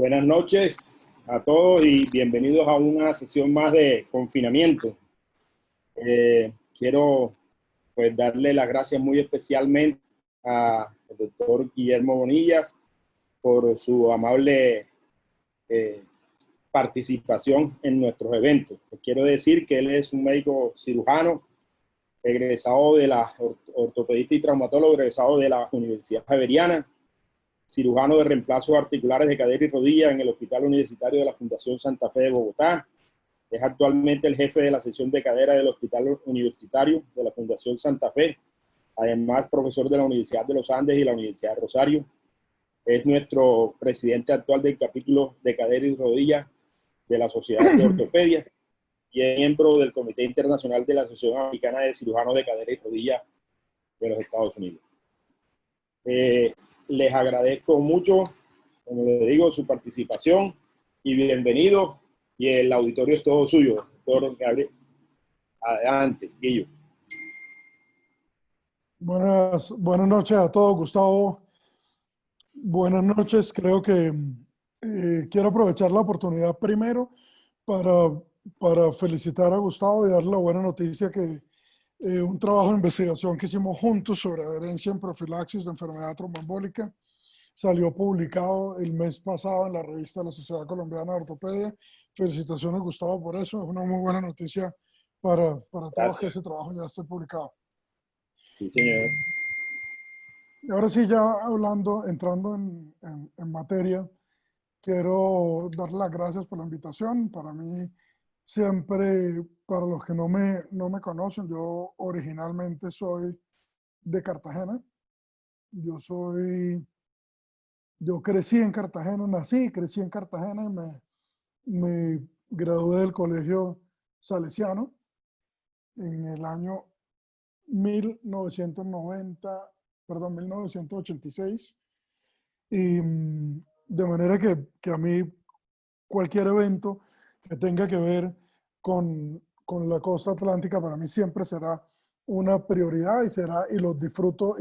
Buenas noches a todos y bienvenidos a una sesión más de confinamiento. Quiero pues darle las gracias muy especialmente al doctor Guillermo Bonillas por su amable participación en nuestros eventos. Quiero decir que él es un médico cirujano egresado de la ortopedista y traumatólogo egresado de la Universidad Javeriana, cirujano de reemplazos articulares de cadera y rodilla en el Hospital Universitario de la Fundación Santa Fe de Bogotá. Es actualmente el jefe de la sección de cadera del Hospital Universitario de la Fundación Santa Fe. Además, profesor de la Universidad de los Andes y la Universidad de Rosario. Es nuestro presidente actual del capítulo de cadera y rodilla de la Sociedad de Ortopedia y es miembro del Comité Internacional de la Asociación Americana de Cirujanos de Cadera y Rodilla de los Estados Unidos. Les agradezco mucho, como les digo, su participación y bienvenido. Y el auditorio es todo suyo, doctor Gabriel. Adelante, Guillo. Buenas noches a todos, Gustavo. Buenas noches. Creo que quiero aprovechar la oportunidad primero para felicitar a Gustavo y darle la buena noticia que un trabajo de investigación que hicimos juntos sobre adherencia en profilaxis de enfermedad tromboembólica salió publicado el mes pasado en la revista de la Sociedad Colombiana de Ortopedia. Felicitaciones, Gustavo, por eso. Es una muy buena noticia para todos que ese trabajo ya esté publicado. Sí, señor. Y ahora sí, ya hablando, entrando en materia, quiero dar las gracias por la invitación. Para mí, siempre, para los que no me conocen, yo originalmente soy de Cartagena. Yo crecí en Cartagena, nací, crecí en Cartagena y me gradué del colegio salesiano en el año 1986. Y de manera que a mí cualquier evento que tenga que ver con la costa atlántica para mí siempre será una prioridad y los disfruto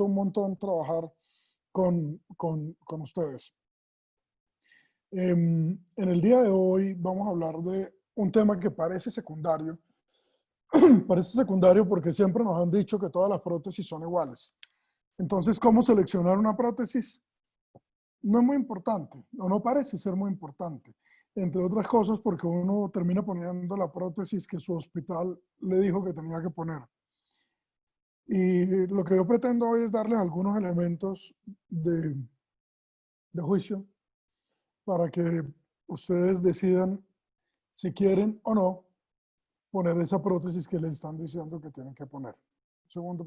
un montón trabajar con ustedes. En el día de hoy vamos a hablar de un tema que parece secundario. Parece secundario porque siempre nos han dicho que todas las prótesis son iguales. Entonces, ¿cómo seleccionar una prótesis? No es muy importante, o no parece ser muy importante, entre otras cosas porque uno termina poniendo la prótesis que su hospital le dijo que tenía que poner. Y lo que yo pretendo hoy es darles algunos elementos de juicio para que ustedes decidan si quieren o no poner esa prótesis que les están diciendo que tienen que poner. Un segundo.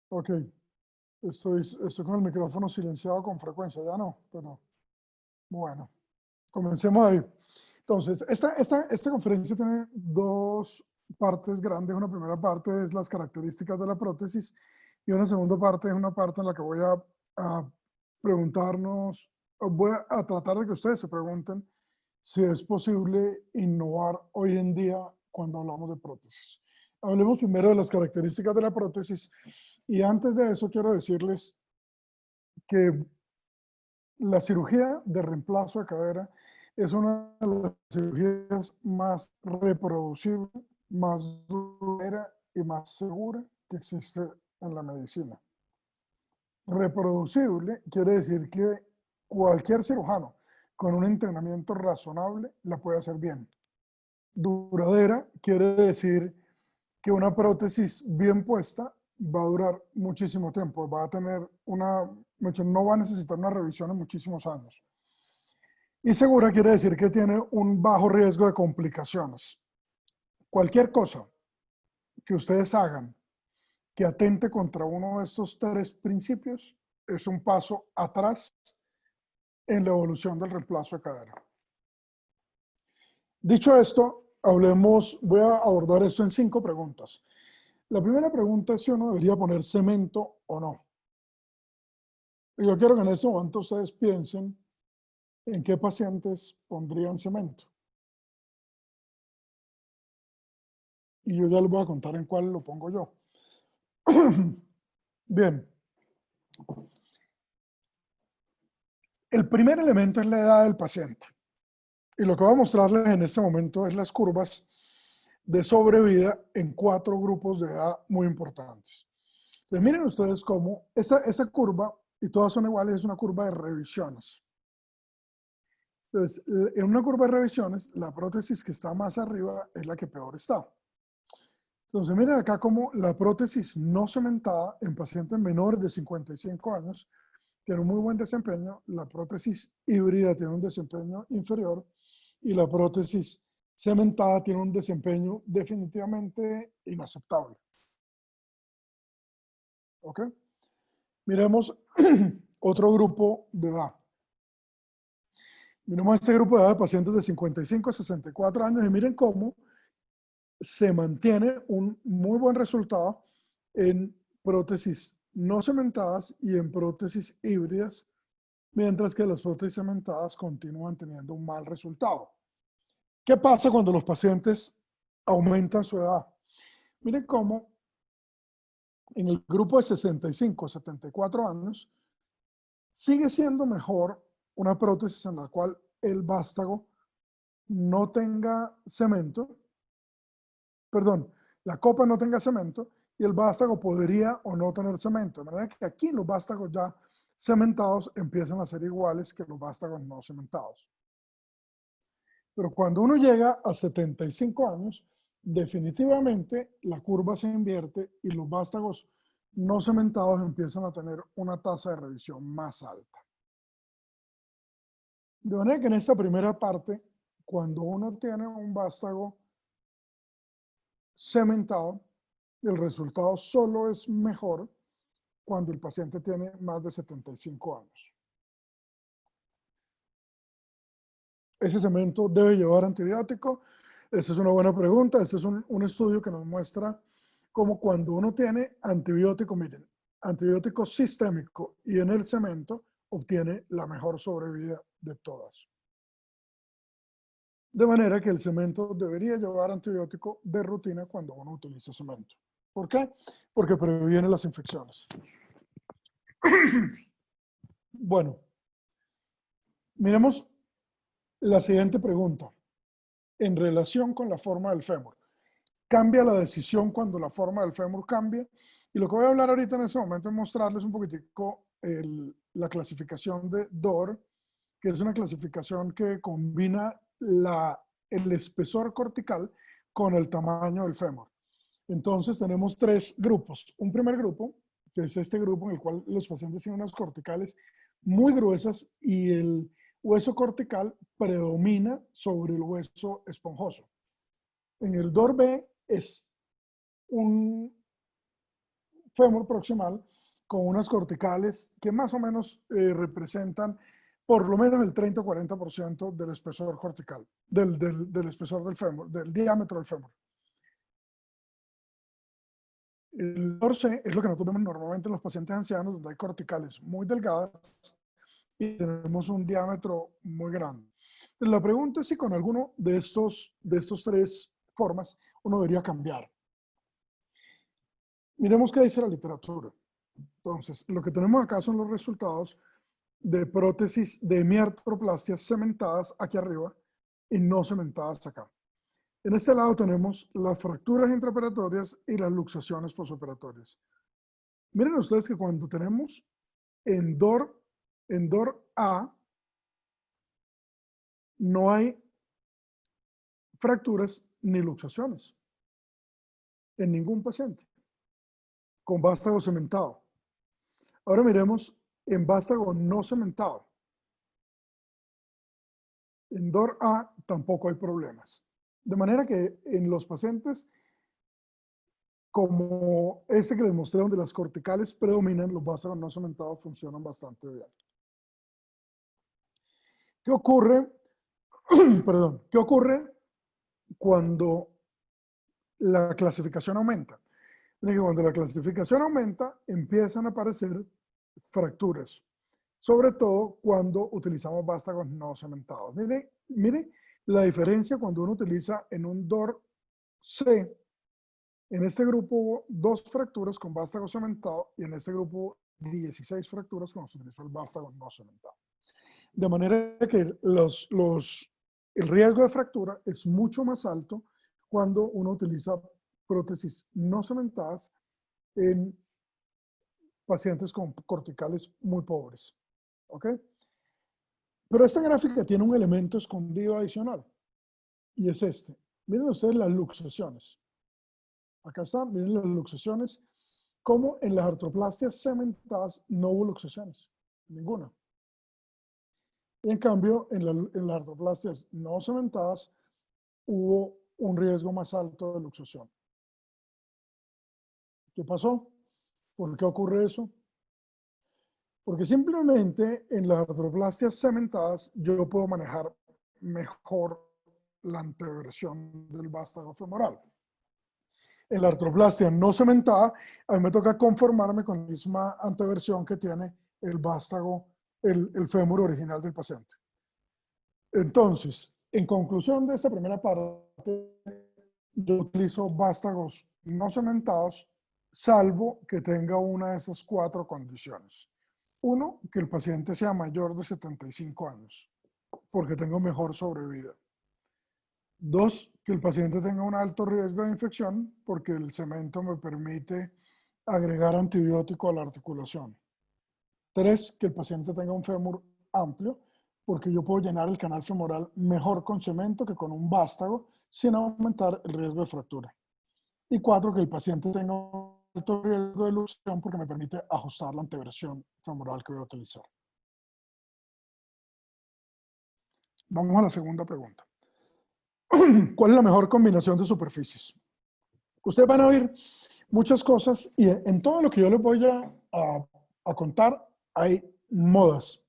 Ok, estoy con el micrófono silenciado con frecuencia, ya no, pero bueno, comencemos ahí. Entonces, esta conferencia tiene dos partes grandes. Una primera parte es las características de la prótesis y una segunda parte es una parte en la que voy a preguntarnos, voy a tratar de que ustedes se pregunten si es posible innovar hoy en día cuando hablamos de prótesis. Hablemos primero de las características de la prótesis y antes de eso quiero decirles que la cirugía de reemplazo de cadera es una de las cirugías más reproducibles, más duradera y más segura que existe en la medicina. Reproducible quiere decir que cualquier cirujano con un entrenamiento razonable la puede hacer bien. Duradera quiere decir que una prótesis bien puesta va a durar muchísimo tiempo, va a tener no va a necesitar una revisión en muchísimos años. Y segura quiere decir que tiene un bajo riesgo de complicaciones. Cualquier cosa que ustedes hagan que atente contra uno de estos tres principios es un paso atrás en la evolución del reemplazo de cadera. Dicho esto, voy a abordar esto en 5 preguntas. La primera pregunta es si uno debería poner cemento o no. Yo quiero que en este momento ustedes piensen en qué pacientes pondrían cemento. Y yo ya les voy a contar en cuál lo pongo yo. Bien. El primer elemento es la edad del paciente. Y lo que voy a mostrarles en este momento es las curvas de sobrevida en 4 grupos de edad muy importantes. Entonces miren ustedes cómo esa curva, y todas son iguales, es una curva de revisiones. Entonces, en una curva de revisiones, la prótesis que está más arriba es la que peor está. Entonces miren acá cómo la prótesis no cementada en pacientes menores de 55 años tiene un muy buen desempeño, la prótesis híbrida tiene un desempeño inferior y la prótesis cementada tiene un desempeño definitivamente inaceptable. ¿Ok? Miremos otro grupo de edad. Miremos este grupo de edad de pacientes de 55 a 64 años y miren cómo se mantiene un muy buen resultado en prótesis no cementadas y en prótesis híbridas, mientras que las prótesis cementadas continúan teniendo un mal resultado. ¿Qué pasa cuando los pacientes aumentan su edad? Miren cómo en el grupo de 65 a 74 años sigue siendo mejor una prótesis en la cual el vástago no tenga cemento, perdón, la copa no tenga cemento y el vástago podría o no tener cemento. De manera que aquí los vástagos ya cementados empiezan a ser iguales que los vástagos no cementados. Pero cuando uno llega a 75 años, definitivamente la curva se invierte y los vástagos no cementados empiezan a tener una tasa de revisión más alta. De manera que en esta primera parte, cuando uno tiene un vástago cementado, el resultado solo es mejor cuando el paciente tiene más de 75 años. ¿Ese cemento debe llevar antibiótico? Esa es una buena pregunta. Este es un estudio que nos muestra cómo cuando uno tiene antibiótico, miren, antibiótico sistémico y en el cemento, obtiene la mejor sobrevida de todas. De manera que el cemento debería llevar antibiótico de rutina cuando uno utiliza cemento. ¿Por qué? Porque previene las infecciones. Bueno, miremos la siguiente pregunta en relación con la forma del fémur. ¿Cambia la decisión cuando la forma del fémur cambia? Y lo que voy a hablar ahorita en este momento es mostrarles un poquitico la clasificación de Dor, que es una clasificación que combina el espesor cortical con el tamaño del fémur. Entonces tenemos 3 grupos. Un primer grupo, que es este grupo en el cual los pacientes tienen unas corticales muy gruesas y el hueso cortical predomina sobre el hueso esponjoso. En el DOR B es un fémur proximal con unas corticales que más o menos representan por lo menos el 30 o 40% del espesor cortical, del espesor del fémur, del diámetro del fémur. El DOR C es lo que nosotros vemos normalmente en los pacientes ancianos, donde hay corticales muy delgadas y tenemos un diámetro muy grande. Entonces, la pregunta es si con alguno de estos 3 formas uno debería cambiar. Miremos qué dice la literatura. Entonces, lo que tenemos acá son los resultados de prótesis de hemiartroplastias cementadas aquí arriba y no cementadas acá. En este lado tenemos las fracturas intraoperatorias y las luxaciones posoperatorias. Miren ustedes que cuando tenemos en DOR A no hay fracturas ni luxaciones en ningún paciente con vástago cementado. Ahora miremos en vástago no cementado. En DOR A tampoco hay problemas. De manera que en los pacientes como este que les mostré donde las corticales predominan, los vástagos no cementados funcionan bastante bien. ¿Qué ocurre? Perdón, ¿qué ocurre cuando la clasificación aumenta? Cuando la clasificación aumenta, empiezan a aparecer fracturas. sobre todo cuando utilizamos vástagos no cementados. Miren la diferencia cuando uno utiliza en un DOR C. En este grupo hubo 2 fracturas con vástago cementado y en este grupo 16 fracturas cuando se utilizó el vástago no cementado. De manera que el riesgo de fractura es mucho más alto cuando uno utiliza prótesis no cementadas en pacientes con corticales muy pobres. ¿Ok? Pero esta gráfica tiene un elemento escondido adicional y es este. Miren ustedes las luxaciones. Acá están, miren las luxaciones. Como en las artroplastias cementadas no hubo luxaciones, ninguna. Y en cambio, en las artroplastias no cementadas hubo un riesgo más alto de luxación. ¿Qué pasó? ¿Por qué ocurre eso? Porque simplemente en las artroplastias cementadas yo puedo manejar mejor la anteversión del vástago femoral. En la artroplastia no cementada, a mí me toca conformarme con la misma anteversión que tiene el vástago, el fémur original del paciente. Entonces, en conclusión de esta primera parte, yo utilizo vástagos no cementados, salvo que tenga una de esas 4 condiciones. 1, que el paciente sea mayor de 75 años, porque tengo mejor sobrevida. 2, que el paciente tenga un alto riesgo de infección, porque el cemento me permite agregar antibiótico a la articulación. 3, que el paciente tenga un fémur amplio, porque yo puedo llenar el canal femoral mejor con cemento que con un vástago, sin aumentar el riesgo de fractura. Y 4, que el paciente tenga un alto riesgo de luxación, porque me permite ajustar la anteversión femoral que voy a utilizar. Vamos a la segunda pregunta. ¿Cuál es la mejor combinación de superficies? Ustedes van a ver muchas cosas y en todo lo que yo les voy a contar hay modas.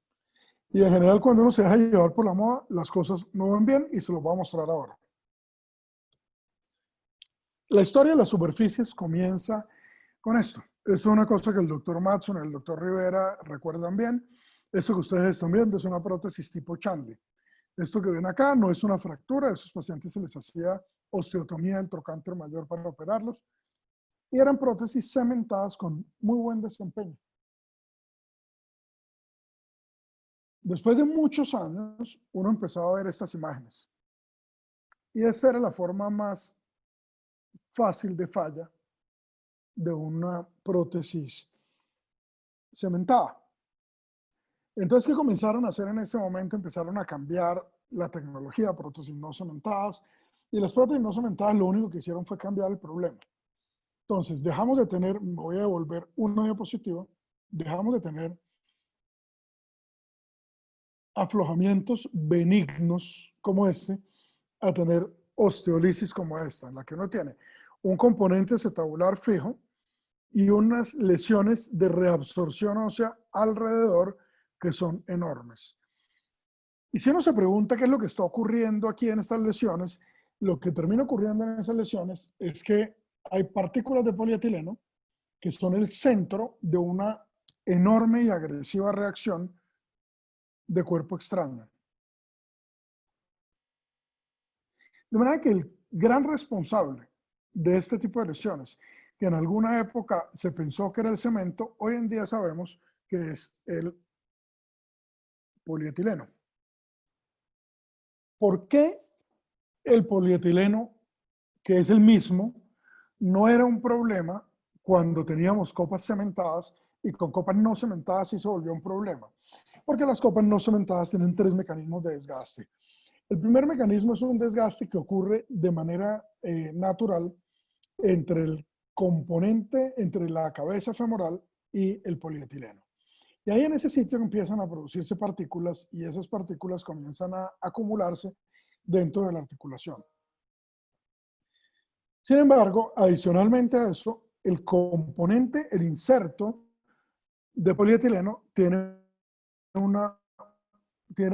Y en general cuando uno se deja llevar por la moda, las cosas no van bien y se los voy a mostrar ahora. La historia de las superficies comienza con esto. Esto es una cosa que el doctor Matson y el doctor Rivera recuerdan bien. Esto que ustedes están viendo es una prótesis tipo Chanley. Esto que ven acá no es una fractura, a esos pacientes se les hacía osteotomía del trocánter mayor para operarlos y eran prótesis cementadas con muy buen desempeño. Después de muchos años, uno empezaba a ver estas imágenes y esta era la forma más fácil de falla de una prótesis cementada. Entonces, ¿qué comenzaron a hacer en ese momento? Empezaron a cambiar la tecnología, prótesis no cementadas, y las prótesis no cementadas lo único que hicieron fue cambiar el problema. Entonces, dejamos de tener, me voy a devolver una diapositiva, dejamos de tener aflojamientos benignos como este, a tener osteolisis como esta, en la que uno tiene un componente acetabular fijo y unas lesiones de reabsorción ósea alrededor que son enormes. Y si uno se pregunta qué es lo que está ocurriendo aquí en estas lesiones, lo que termina ocurriendo en esas lesiones es que hay partículas de polietileno que son el centro de una enorme y agresiva reacción de cuerpo extraño. De manera que el gran responsable de este tipo de lesiones, que en alguna época se pensó que era el cemento, hoy en día sabemos que es el polietileno. ¿Por qué el polietileno, que es el mismo, no era un problema cuando teníamos copas cementadas y con copas no cementadas sí se volvió un problema? Porque las copas no cementadas tienen 3 mecanismos de desgaste. El primer mecanismo es un desgaste que ocurre de manera natural entre el componente, entre la cabeza femoral y el polietileno. Y ahí en ese sitio empiezan a producirse partículas y esas partículas comienzan a acumularse dentro de la articulación. Sin embargo, adicionalmente a eso, el componente, el inserto de polietileno tiene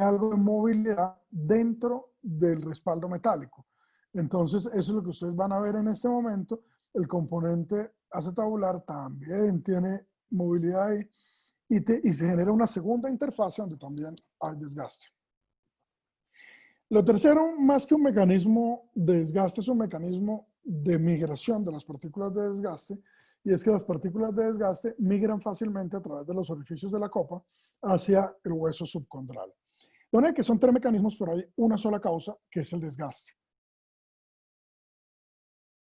algo de movilidad dentro del respaldo metálico. Entonces, eso es lo que ustedes van a ver en este momento. El componente acetabular también tiene movilidad ahí y se genera una segunda interfase donde también hay desgaste. Lo tercero, más que un mecanismo de desgaste, es un mecanismo de migración de las partículas de desgaste, y es que las partículas de desgaste migran fácilmente a través de los orificios de la copa hacia el hueso subcondral. De manera que son tres mecanismos, pero hay una sola causa, que es el desgaste.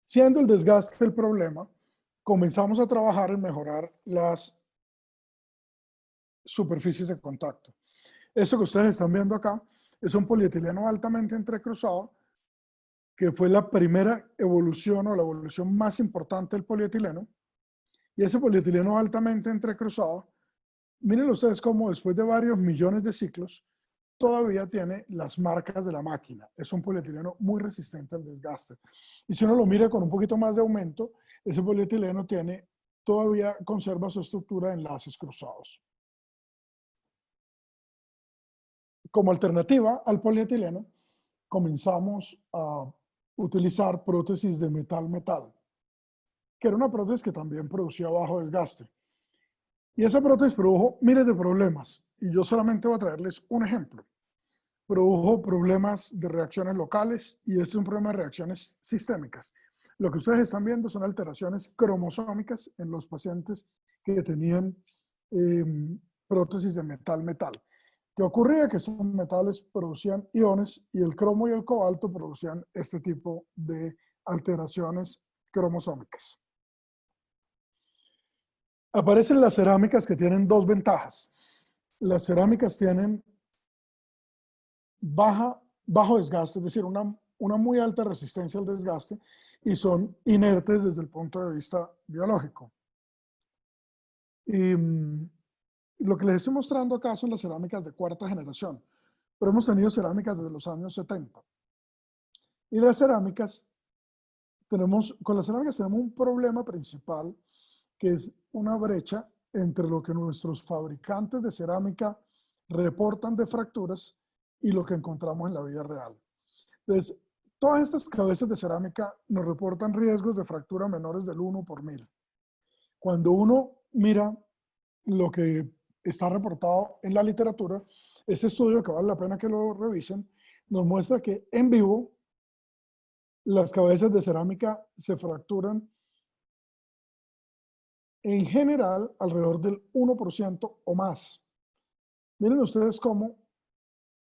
Siendo el desgaste el problema, comenzamos a trabajar en mejorar las superficies de contacto. Eso que ustedes están viendo acá es un polietileno altamente entrecruzado, que fue la primera evolución o la evolución más importante del polietileno. Y ese polietileno altamente entrecruzado, miren ustedes cómo después de varios millones de ciclos, todavía tiene las marcas de la máquina. Es un polietileno muy resistente al desgaste. Y si uno lo mira con un poquito más de aumento, ese polietileno todavía conserva su estructura de enlaces cruzados. Como alternativa al polietileno, comenzamos a utilizar prótesis de metal-metal, que era una prótesis que también producía bajo desgaste. Y esa prótesis produjo miles de problemas, y yo solamente voy a traerles un ejemplo. Produjo problemas de reacciones locales, y este es un problema de reacciones sistémicas. Lo que ustedes están viendo son alteraciones cromosómicas en los pacientes que tenían prótesis de metal-metal. ¿Qué ocurría? Que esos metales producían iones y el cromo y el cobalto producían este tipo de alteraciones cromosómicas. Aparecen las cerámicas que tienen dos ventajas. Las cerámicas tienen bajo desgaste, es decir, una muy alta resistencia al desgaste, y son inertes desde el punto de vista biológico. Y lo que les estoy mostrando acá son las cerámicas de cuarta generación, pero hemos tenido cerámicas desde los años 70. Y con las cerámicas tenemos un problema principal, que es una brecha entre lo que nuestros fabricantes de cerámica reportan de fracturas y lo que encontramos en la vida real. Entonces, todas estas cabezas de cerámica nos reportan riesgos de fractura menores del 1 por 1000. Cuando uno mira lo que está reportado en la literatura, este estudio, que vale la pena que lo revisen, nos muestra que en vivo las cabezas de cerámica se fracturan en general alrededor del 1% o más. Miren ustedes cómo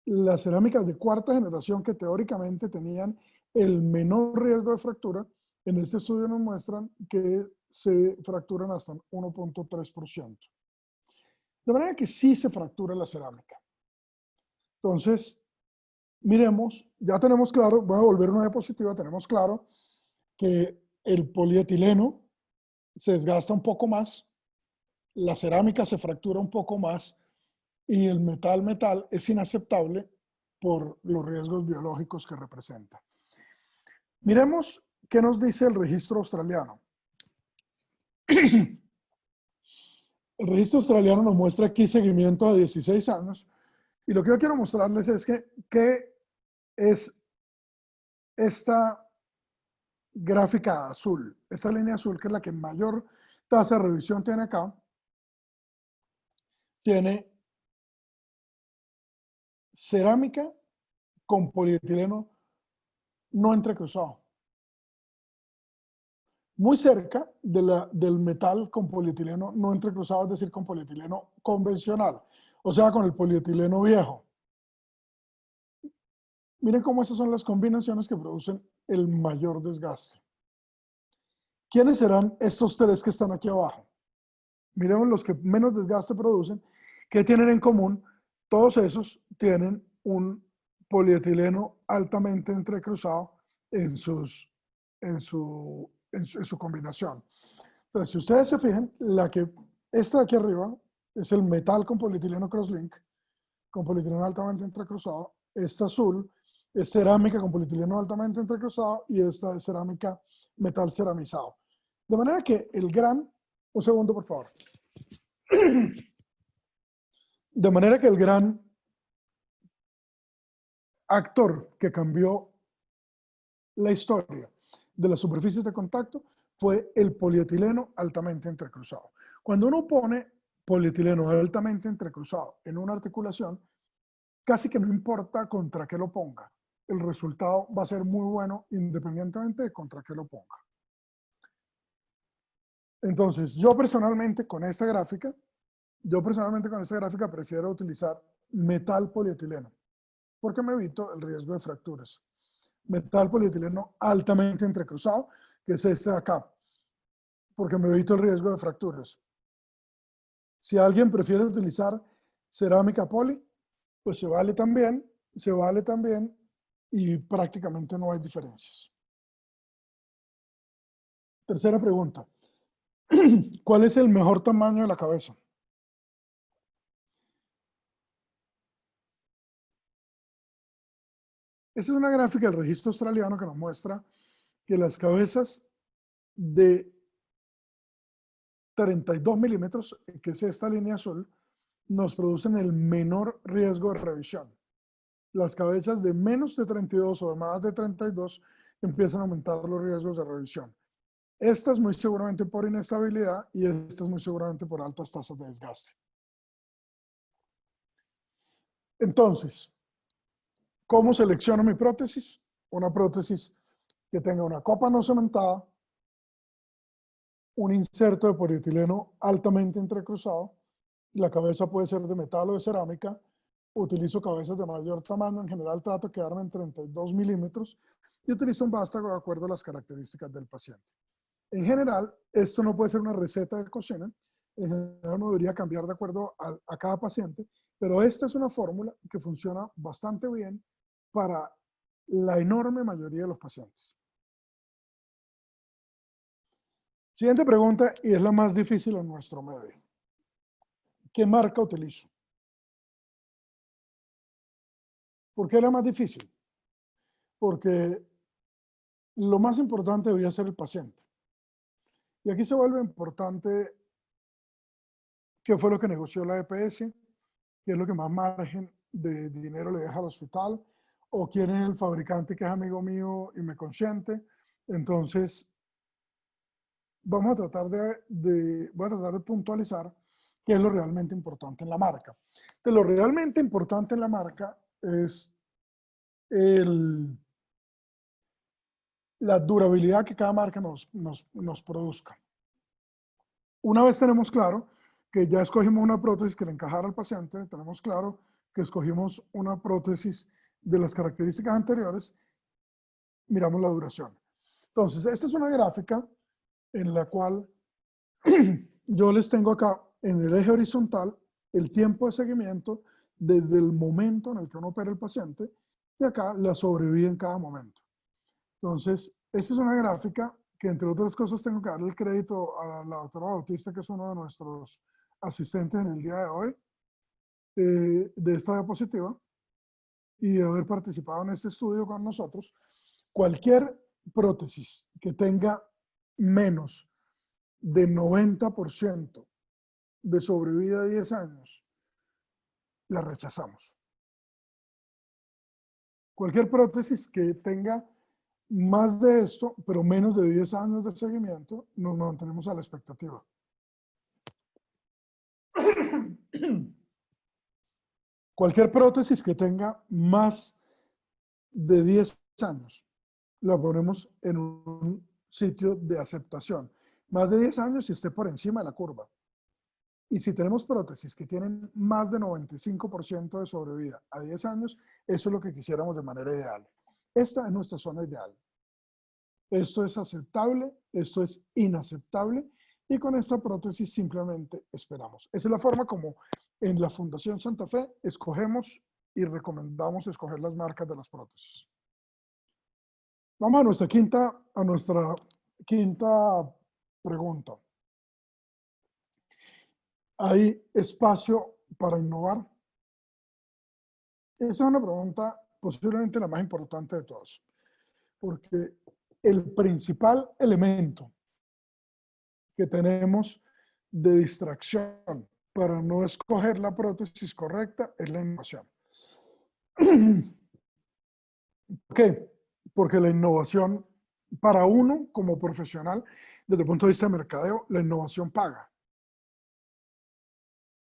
las cerámicas de cuarta generación, que teóricamente tenían el menor riesgo de fractura, en este estudio nos muestran que se fracturan hasta 1.3%. De manera que sí se fractura la cerámica. Entonces, miremos, ya tenemos claro, voy a volver una diapositiva, tenemos claro que el polietileno se desgasta un poco más, la cerámica se fractura un poco más, y el metal-metal es inaceptable por los riesgos biológicos que representa. Miremos qué nos dice el registro australiano. El registro australiano nos muestra aquí seguimiento a 16 años, y lo que yo quiero mostrarles es qué es esta gráfica azul, esta línea azul, que es la que mayor tasa de revisión tiene acá, tiene cerámica con polietileno no entrecruzado. Muy cerca del metal con polietileno no entrecruzado, es decir, con polietileno convencional, o sea, con el polietileno viejo. Miren cómo esas son las combinaciones que producen el mayor desgaste. ¿Quiénes serán estos tres que están aquí abajo? Miremos los que menos desgaste producen. ¿Qué tienen en común? Todos esos tienen un polietileno altamente entrecruzado en su combinación. Entonces, si ustedes se fijan, esta de aquí arriba es el metal con polietileno crosslink, con polietileno altamente entrecruzado. Esta azul es cerámica con polietileno altamente entrecruzado, y esta es cerámica metal ceramizado. De manera que un segundo por favor. De manera que el gran actor que cambió la historia de las superficies de contacto fue el polietileno altamente entrecruzado. Cuando uno pone polietileno altamente entrecruzado en una articulación, casi que no importa contra qué lo ponga. El resultado va a ser muy bueno independientemente de contra qué lo ponga. Entonces, yo personalmente con esta gráfica prefiero utilizar metal polietileno, porque me evito el riesgo de fracturas. Metal polietileno altamente entrecruzado, que es este de acá, porque me evito el riesgo de fracturas. Si alguien prefiere utilizar cerámica poli, pues se vale también y prácticamente no hay diferencias. Tercera pregunta. ¿Cuál es el mejor tamaño de la cabeza? Esta es una gráfica del registro australiano que nos muestra que las cabezas de 32 milímetros, que es esta línea azul, nos producen el menor riesgo de revisión. Las cabezas de menos de 32 o de más de 32 empiezan a aumentar los riesgos de revisión. Esta es muy seguramente por inestabilidad y esta es muy seguramente por altas tasas de desgaste. Entonces, ¿cómo selecciono mi prótesis? Una prótesis que tenga una copa no cementada, un inserto de polietileno altamente entrecruzado, la cabeza puede ser de metal o de cerámica, utilizo cabezas de mayor tamaño, en general trato de quedarme en 32 milímetros y utilizo un vástago de acuerdo a las características del paciente. En general, esto no puede ser una receta de cocina, en general uno debería cambiar de acuerdo a cada paciente, pero esta es una fórmula que funciona bastante bien para la enorme mayoría de los pacientes. Siguiente pregunta, y es la más difícil en nuestro medio. ¿Qué marca utilizo? ¿Por qué es la más difícil? Porque lo más importante debería ser el paciente. Y aquí se vuelve importante qué fue lo que negoció la EPS, qué es lo que más margen de dinero le deja al hospital, o quién es el fabricante que es amigo mío y me consiente. Entonces, voy a tratar de puntualizar qué es lo realmente importante en la marca. Entonces, lo realmente importante en la marca es la durabilidad que cada marca nos produzca. Una vez tenemos claro que ya escogimos una prótesis que le encajara al paciente, tenemos claro que escogimos una prótesis de las características anteriores, miramos la duración. Entonces, esta es una gráfica en la cual yo les tengo acá en el eje horizontal el tiempo de seguimiento desde el momento en el que uno opera el paciente y acá la sobrevida en cada momento. Entonces, esta es una gráfica que, entre otras cosas, tengo que darle el crédito a la doctora Bautista, que es uno de nuestros asistentes en el día de hoy, de esta diapositiva, y de haber participado en este estudio con nosotros. Cualquier prótesis que tenga menos de 90% de sobrevida de 10 años, la rechazamos. Cualquier prótesis que tenga más de esto, pero menos de 10 años de seguimiento, nos mantenemos a la expectativa. Cualquier prótesis que tenga más de 10 años, la ponemos en un sitio de aceptación. Más de 10 años y esté por encima de la curva. Y si tenemos prótesis que tienen más de 95% de sobrevida a 10 años, eso es lo que quisiéramos de manera ideal. Esta es nuestra zona ideal. Esto es aceptable, esto es inaceptable, y con esta prótesis simplemente esperamos. Esa es la forma como en la Fundación Santa Fe escogemos y recomendamos escoger las marcas de las prótesis. Vamos a nuestra quinta pregunta. ¿Hay espacio para innovar? Esa es una pregunta posiblemente la más importante de todas, porque el principal elemento que tenemos de distracción para no escoger la prótesis correcta es la innovación. ¿Por qué? Porque la innovación, para uno como profesional, desde el punto de vista de mercadeo, la innovación paga.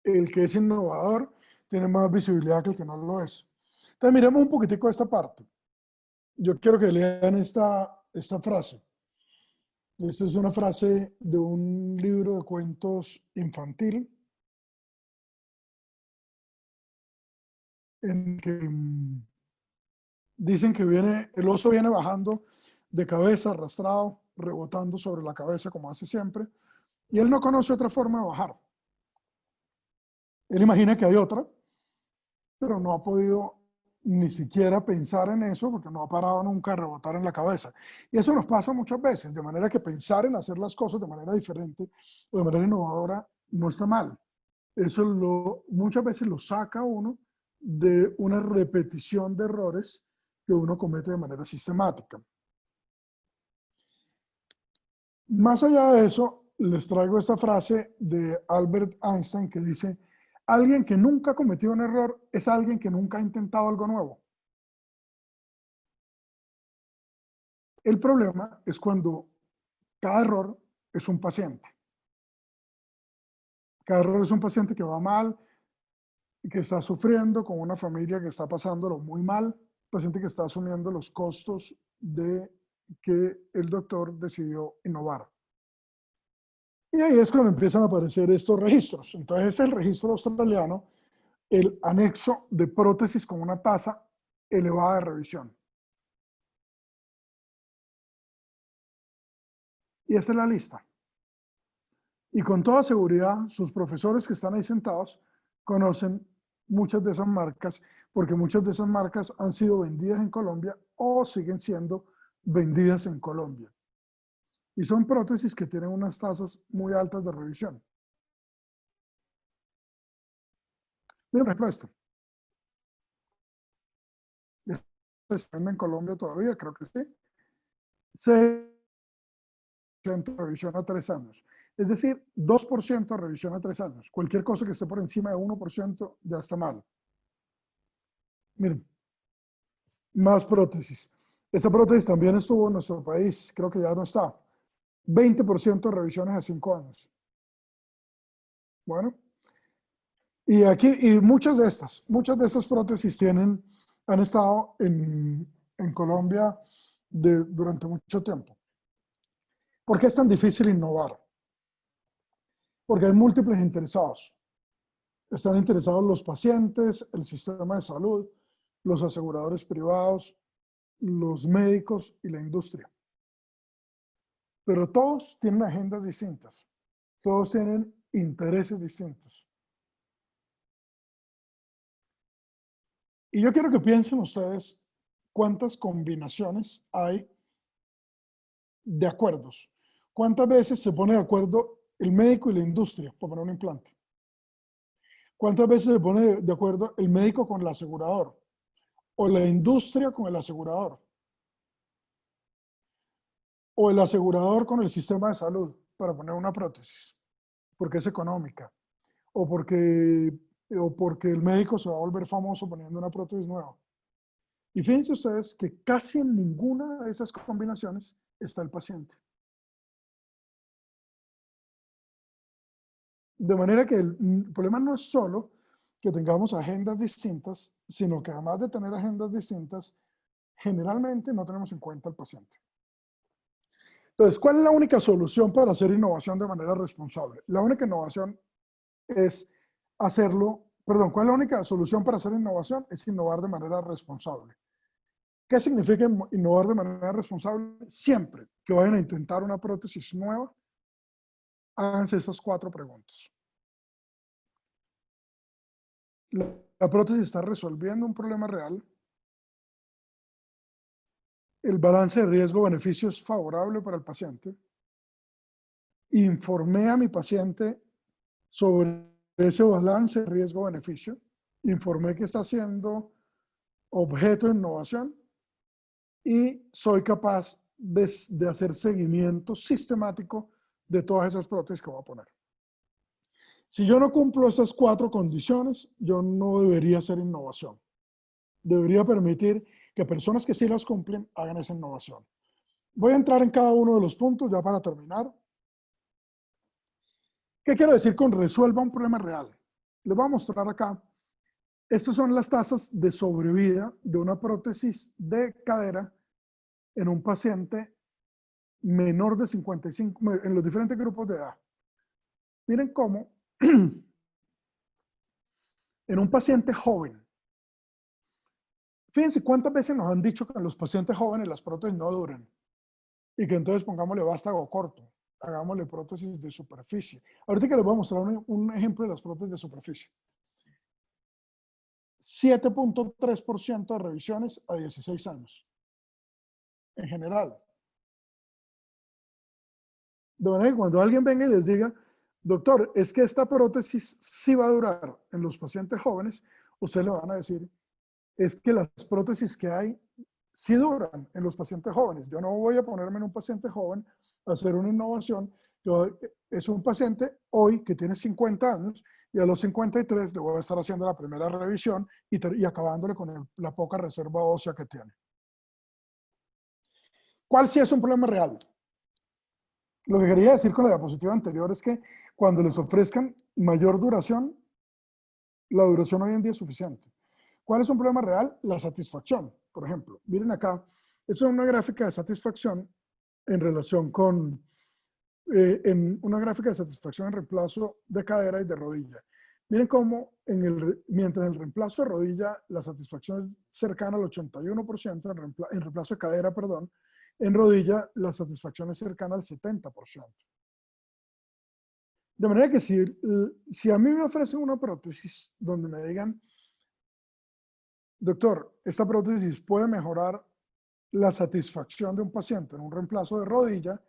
el que es innovador tiene más visibilidad que el que no lo es. Entonces, miremos un poquitico esta parte. Yo quiero que lean esta frase. Esta es una frase de un libro de cuentos infantil en que dicen que el oso viene bajando de cabeza, arrastrado, rebotando sobre la cabeza como hace siempre, y él no conoce otra forma de bajar. Él imagina que hay otra, pero no ha podido ni siquiera pensar en eso porque no ha parado nunca a rebotar en la cabeza. Y eso nos pasa muchas veces, de manera que pensar en hacer las cosas de manera diferente o de manera innovadora no está mal. Eso muchas veces lo saca uno de una repetición de errores que uno comete de manera sistemática. Más allá de eso, les traigo esta frase de Albert Einstein que dice: alguien que nunca ha cometido un error es alguien que nunca ha intentado algo nuevo. El problema es cuando cada error es un paciente. Cada error es un paciente que va mal, que está sufriendo, con una familia que está pasándolo muy mal, paciente que está asumiendo los costos de que el doctor decidió innovar. Y ahí es cuando empiezan a aparecer estos registros. Entonces, este es el registro australiano, el anexo de prótesis con una tasa elevada de revisión. Y esta es la lista. Y con toda seguridad, sus profesores que están ahí sentados conocen muchas de esas marcas, porque muchas de esas marcas han sido vendidas en Colombia o siguen siendo vendidas en Colombia. Y son prótesis que tienen unas tasas muy altas de revisión. Miren, por ejemplo, esto. ¿Se vende en Colombia todavía? Creo que sí. 6% de revisión a 3 años. Es decir, 2% de revisión a 3 años. Cualquier cosa que esté por encima de 1% ya está mal. Miren, más prótesis. Esta prótesis también estuvo en nuestro país, creo que ya no está. 20% de revisiones a 5 años. Bueno, y aquí, y muchas de estas prótesis han estado en Colombia durante mucho tiempo. ¿Por qué es tan difícil innovar? Porque hay múltiples interesados. Están interesados los pacientes, el sistema de salud, los aseguradores privados, los médicos y la industria. Pero todos tienen agendas distintas. Todos tienen intereses distintos. Y yo quiero que piensen ustedes cuántas combinaciones hay de acuerdos. ¿Cuántas veces se pone de acuerdo el médico y la industria para poner un implante? ¿Cuántas veces se pone de acuerdo el médico con el asegurador? ¿O la industria con el asegurador? ¿O el asegurador con el sistema de salud para poner una prótesis? Porque es económica. O porque el médico se va a volver famoso poniendo una prótesis nueva. Y fíjense ustedes que casi en ninguna de esas combinaciones está el paciente. De manera que el problema no es solo que tengamos agendas distintas, sino que además de tener agendas distintas, generalmente no tenemos en cuenta al paciente. Entonces, ¿cuál es la única solución para hacer innovación de manera responsable? La única innovación es ¿cuál es la única solución para hacer innovación? Es innovar de manera responsable. ¿Qué significa innovar de manera responsable? Siempre que vayan a intentar una prótesis nueva, háganse estas 4 preguntas. ¿La prótesis está resolviendo un problema real? ¿El balance de riesgo-beneficio es favorable para el paciente? ¿Informé a mi paciente sobre ese balance de riesgo-beneficio? ¿Informé que está siendo objeto de innovación? Y soy capaz de hacer seguimiento sistemático de todas esas prótesis que voy a poner. Si yo no cumplo esas 4 condiciones, yo no debería hacer innovación. Debería permitir que personas que sí las cumplen hagan esa innovación. Voy a entrar en cada uno de los puntos ya para terminar. ¿Qué quiero decir con resuelva un problema real? Les voy a mostrar acá. Estas son las tasas de sobrevida de una prótesis de cadera en un paciente menor de 55, en los diferentes grupos de edad. Miren cómo en un paciente joven, fíjense cuántas veces nos han dicho que en los pacientes jóvenes las prótesis no duran y que entonces pongámosle vástago corto, hagámosle prótesis de superficie. Ahorita que les voy a mostrar un ejemplo de las prótesis de superficie. 7.3% de revisiones a 16 años. En general. De manera que cuando alguien venga y les diga, doctor, es que esta prótesis sí va a durar en los pacientes jóvenes, ustedes le van a decir, es que las prótesis que hay sí duran en los pacientes jóvenes. Yo no voy a ponerme en un paciente joven a hacer una innovación. Es un paciente hoy que tiene 50 años y a los 53 le voy a estar haciendo la primera revisión y acabándole con la poca reserva ósea que tiene. ¿Cuál sí es un problema real? Lo que quería decir con la diapositiva anterior es que cuando les ofrezcan mayor duración, la duración hoy en día es suficiente. ¿Cuál es un problema real? La satisfacción, por ejemplo. Miren acá, esto es una gráfica de satisfacción en relación con, en una gráfica de satisfacción en reemplazo de cadera y de rodilla. Miren cómo mientras en el reemplazo de rodilla la satisfacción es cercana al 81%, en reemplazo de cadera, perdón, en rodilla la satisfacción es cercana al 70%. De manera que si a mí me ofrecen una prótesis donde me digan, doctor, esta prótesis puede mejorar la satisfacción de un paciente en un reemplazo de rodilla,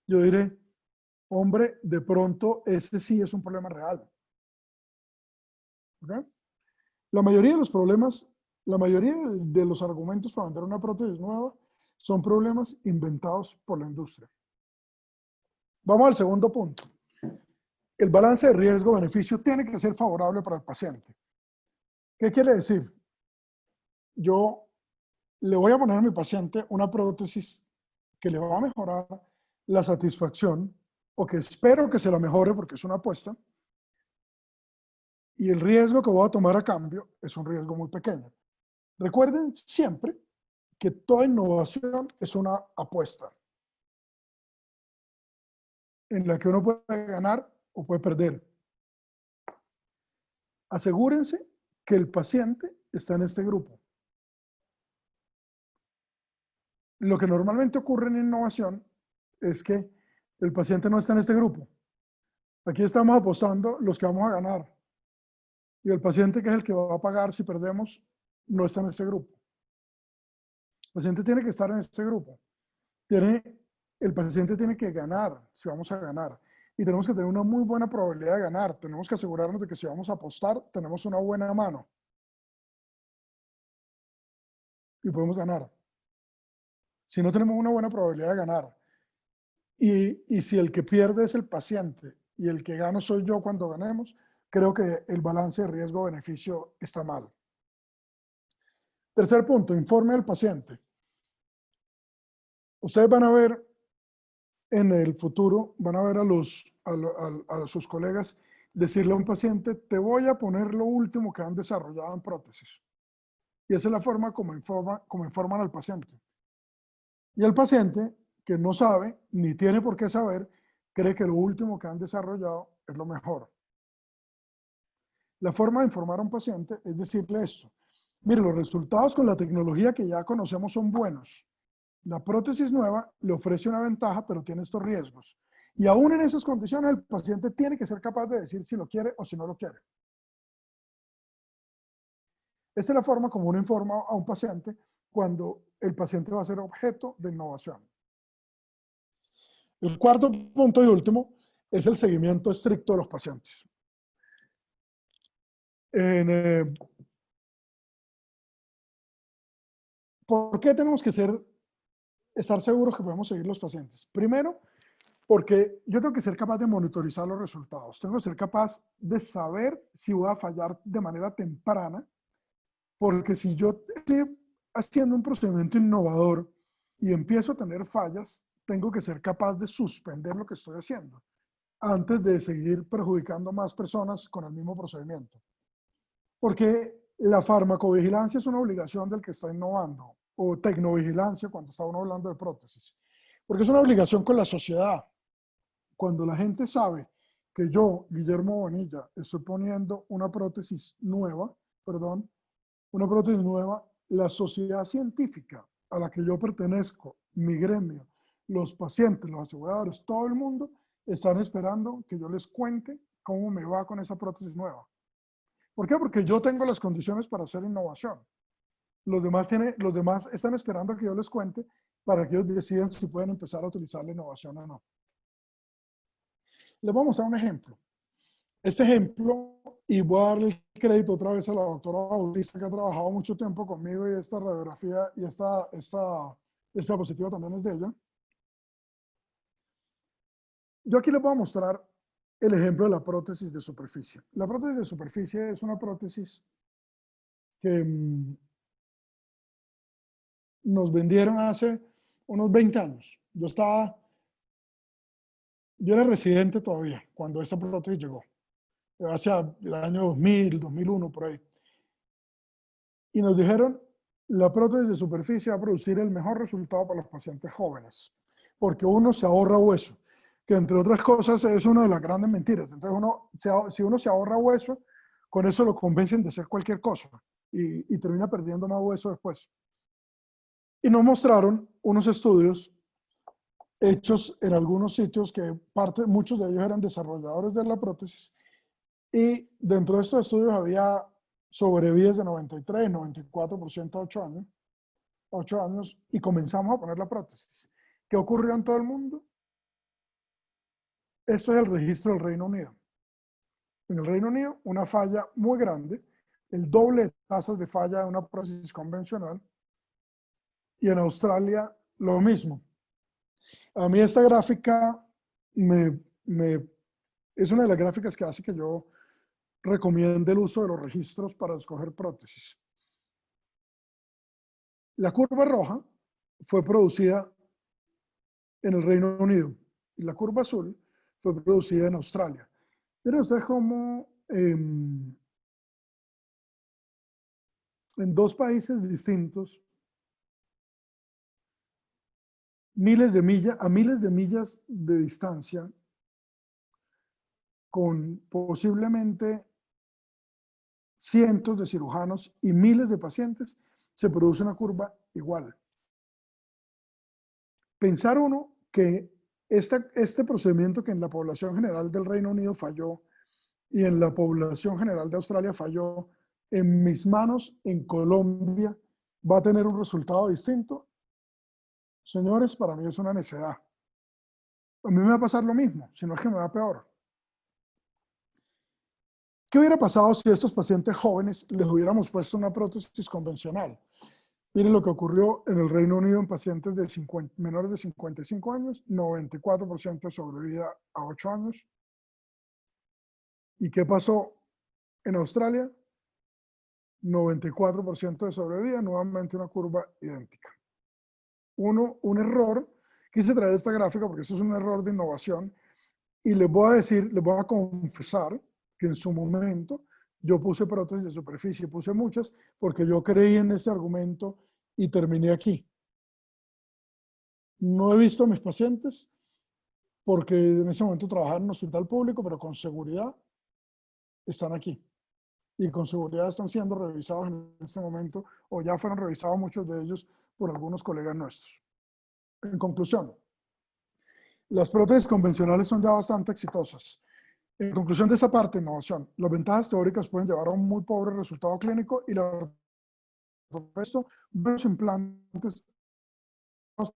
yo diré, hombre, de pronto ese sí es un problema real. ¿Okay? La mayoría de los problemas, la mayoría de los argumentos para vender una prótesis nueva son problemas inventados por la industria. Vamos al segundo punto. El balance de riesgo-beneficio tiene que ser favorable para el paciente. ¿Qué quiere decir? Yo le voy a poner a mi paciente una prótesis que le va a mejorar la satisfacción, o que espero que se la mejore porque es una apuesta, y el riesgo que voy a tomar a cambio es un riesgo muy pequeño. Recuerden siempre que toda innovación es una apuesta en la que uno puede ganar o puede perder. Asegúrense que el paciente está en este grupo. Lo que normalmente ocurre en innovación es que el paciente no está en este grupo. Aquí estamos apostando los que vamos a ganar. Y el paciente, que es el que va a pagar si perdemos, no está en este grupo. El paciente tiene que estar en este grupo. El paciente tiene que ganar si vamos a ganar. Y tenemos que tener una muy buena probabilidad de ganar. Tenemos que asegurarnos de que si vamos a apostar, tenemos una buena mano. Y podemos ganar. Si no tenemos una buena probabilidad de ganar, y si el que pierde es el paciente y el que gano soy yo cuando ganemos, creo que el balance de riesgo-beneficio está mal. Tercer punto, informe al paciente. Ustedes van a ver en el futuro, van a ver a sus colegas decirle a un paciente, te voy a poner lo último que han desarrollado en prótesis. Y esa es la forma como informan al paciente. Y el paciente, que no sabe, ni tiene por qué saber, cree que lo último que han desarrollado es lo mejor. La forma de informar a un paciente es decirle esto. Mire, los resultados con la tecnología que ya conocemos son buenos. La prótesis nueva le ofrece una ventaja, pero tiene estos riesgos. Y aún en esas condiciones, el paciente tiene que ser capaz de decir si lo quiere o si no lo quiere. Esta es la forma como uno informa a un paciente cuando el paciente va a ser objeto de innovación. El cuarto punto y último es el seguimiento estricto de los pacientes. ¿Por qué tenemos que estar seguros que podemos seguir los pacientes? Primero, porque yo tengo que ser capaz de monitorizar los resultados. Tengo que ser capaz de saber si voy a fallar de manera temprana, porque si yo estoy haciendo un procedimiento innovador y empiezo a tener fallas, tengo que ser capaz de suspender lo que estoy haciendo. antes de seguir perjudicando a más personas con el mismo procedimiento. Porque la farmacovigilancia es una obligación del que está innovando, o tecnovigilancia cuando está uno hablando de prótesis. Porque es una obligación con la sociedad. Cuando la gente sabe que yo, Guillermo Bonilla, estoy poniendo una prótesis nueva, la sociedad científica a la que yo pertenezco, mi gremio, los pacientes, los aseguradores, todo el mundo, están esperando que yo les cuente cómo me va con esa prótesis nueva. ¿Por qué? Porque yo tengo las condiciones para hacer innovación. Los demás están esperando que yo les cuente para que ellos decidan si pueden empezar a utilizar la innovación o no. Les voy a mostrar un ejemplo. Este ejemplo, y voy a darle el crédito otra vez a la doctora Bautista, que ha trabajado mucho tiempo conmigo, y esta radiografía y esta diapositiva también es de ella. Yo aquí les voy a mostrar el ejemplo de la prótesis de superficie. La prótesis de superficie es una prótesis que nos vendieron hace unos 20 años. Yo era residente todavía cuando esta prótesis llegó, hacia el año 2000, 2001, por ahí. Y nos dijeron, la prótesis de superficie va a producir el mejor resultado para los pacientes jóvenes, porque uno se ahorra hueso, que entre otras cosas es una de las grandes mentiras. Entonces si uno se ahorra hueso, con eso lo convencen de hacer cualquier cosa y termina perdiendo más hueso después. Y nos mostraron unos estudios hechos en algunos sitios que muchos de ellos eran desarrolladores de la prótesis, y dentro de estos estudios había sobrevidas de 93, 94% a 8 años, y comenzamos a poner la prótesis. ¿Qué ocurrió en todo el mundo? Esto es el registro del Reino Unido. En el Reino Unido, una falla muy grande, el doble de tasas de falla de una prótesis convencional, y en Australia lo mismo. A mí esta gráfica es una de las gráficas que hace que yo recomiende el uso de los registros para escoger prótesis. La curva roja fue producida en el Reino Unido y la curva azul fue producida en Australia. Pero ustedes como en dos países distintos, a miles de millas de distancia, con posiblemente cientos de cirujanos y miles de pacientes, se produce una curva igual. Pensar uno que este procedimiento que en la población general del Reino Unido falló y en la población general de Australia falló, en mis manos, en Colombia, va a tener un resultado distinto. Señores, para mí es una necedad. A mí me va a pasar lo mismo, si no es que me va peor. ¿Qué hubiera pasado si a estos pacientes jóvenes les hubiéramos puesto una prótesis convencional? Miren lo que ocurrió en el Reino Unido en pacientes menores de 55 años, 94% de sobrevida a 8 años. ¿Y qué pasó en Australia? 94% de sobrevida, nuevamente una curva idéntica. Un error, quise traer esta gráfica porque eso es un error de innovación, y les voy a confesar que en su momento yo puse prótesis de superficie, puse muchas, porque yo creí en ese argumento y terminé aquí. No he visto a mis pacientes porque en ese momento trabajaba en un hospital público, pero con seguridad están aquí. Y con seguridad están siendo revisados en este momento, o ya fueron revisados muchos de ellos por algunos colegas nuestros. En conclusión, las prótesis convencionales son ya bastante exitosas. En conclusión de esa parte de innovación, las ventajas teóricas pueden llevar a un muy pobre resultado clínico y esto, buenos implantes,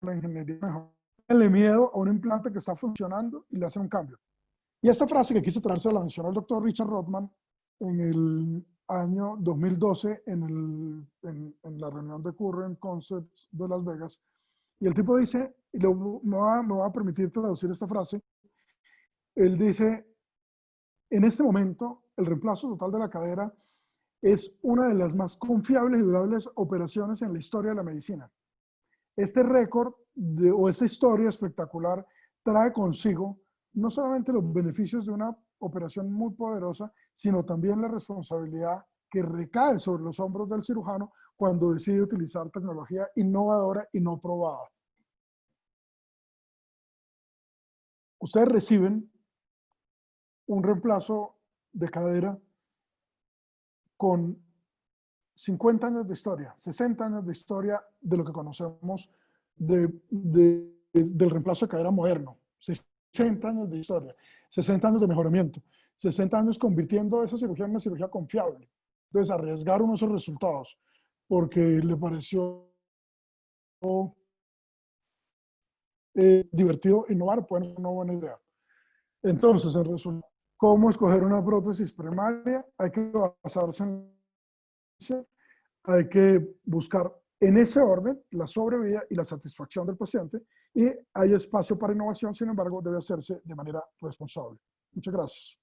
la ingeniería mejor. Le miedo a un implante que está funcionando y le hace un cambio. Y esta frase que quise traerse la mencionó el doctor Richard Rothman en el año 2012 en la reunión de Current Concepts de Las Vegas. Y el tipo dice, y me va a permitir traducir esta frase, él dice, en este momento el reemplazo total de la cadera es una de las más confiables y durables operaciones en la historia de la medicina. Este récord o esta historia espectacular trae consigo no solamente los beneficios de una operación muy poderosa, sino también la responsabilidad que recae sobre los hombros del cirujano cuando decide utilizar tecnología innovadora y no probada. Ustedes reciben un reemplazo de cadera con 50 años de historia, 60 años de historia de lo que conocemos del reemplazo de cadera moderno. 60 años de historia, 60 años de mejoramiento, 60 años convirtiendo esa cirugía en una cirugía confiable. Entonces, arriesgar uno de esos resultados porque le pareció divertido innovar puede ser una buena idea. Entonces, en resumen, ¿cómo escoger una prótesis primaria? Hay que basarse en hay que buscar en ese orden la sobrevida y la satisfacción del paciente, y hay espacio para innovación, sin embargo, debe hacerse de manera responsable. Muchas gracias.